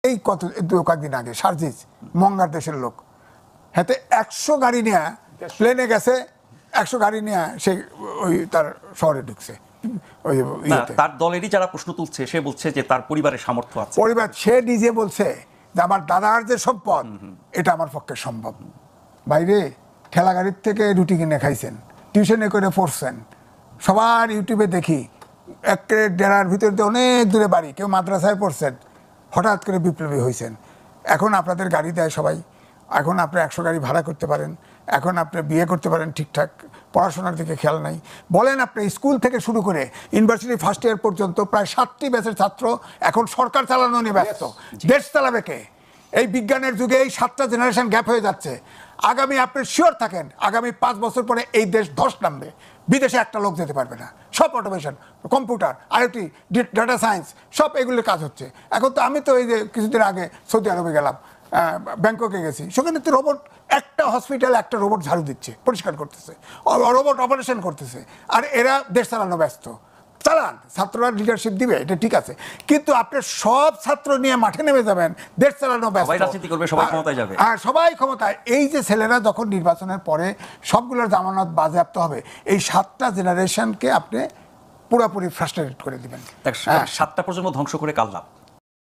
এই কয়েকদিন আগে সার্জিস মঙ্গার দেশের লোক হাতে 100 গাড়ি নিয়ে প্লেনে গেছে, 100 গাড়ি নিয়ে সে ওই তার শহরে ঢুকছে। ওই তার দলেরই যারা প্রশ্ন তুলছে সে বলছে যে তার পরিবারের সামর্থ্য আছে, পরিবার সে নিজে বলছে যে আমার দাদার যে সম্পদ এটা আমার পক্ষে সম্ভব। বাইরে ঠেলা গাড়ির থেকে রুটি কিনে খাইছেন, টিউশনে করে পড়ছেন, সবার ইউটিউবে দেখি একেবারে ডেরার ভিতর দিয়ে অনেক দূরে বাড়ি, কেউ মাদ্রাসায় পড়ছেন, হঠাৎ করে বিপ্লবী হয়েছেন। এখন আপনাদের গাড়ি দেয় সবাই, এখন আপনি 100 গাড়ি ভাড়া করতে পারেন, এখন আপনি বিয়ে করতে পারেন ঠিকঠাক, পড়াশোনার দিকে খেয়াল নাই। বলেন আপনি স্কুল থেকে শুরু করে ইউনিভার্সিটি ফার্স্ট ইয়ার পর্যন্ত প্রায় 7টি ব্যাচের ছাত্র এখন সরকার চালানো নিয়ে ব্যস্ত। দেশ চালাবে কে? এই বিজ্ঞানের যুগে এই 7টা জেনারেশন গ্যাপ হয়ে যাচ্ছে। আগামী আপনি শিওর থাকেন আগামী 5 বছর পরে এই দেশ ধস নামবে, বিদেশে একটা লোক যেতে পারবে না। সব automation, computer, IoT, data science, সব এগুলোর কাজ হচ্ছে। এখন তো আমি তো এই যে কিছুদিন আগে সৌদি আরবে গেলাম, ব্যাংককে গেছি, সেখানে তো রোবট, একটা হসপিটাল একটা রোবট ঝাড়ু দিচ্ছে, পরিষ্কার করতেছে, রোবট অপারেশন করতেছে, আর এরা দেশ চালানো ব্যস্ত। চালান, ছাত্ররা লিডারশিপ দিবে, এটা ঠিক আছে, কিন্তু আপনি সব ছাত্র নিয়ে মাঠে নেমে যাবেন, দেশ চালানো ব্যস্ত, সবাই রাজনীতি করবে, সবাই ক্ষমতায় যাবে। হ্যাঁ, সবাই ক্ষমতায়। এই যে ছেলেরা যখন নির্বাচনের পরে সবগুলোর জামানত বাজেয়াপ্ত হবে, এই 7টা জেনারেশনকে আপনি পুরোপুরি ফ্রাস্ট্রেটেড করে দিবেন। 7টা প্রজন্ম ধ্বংস করে কাল লাভ।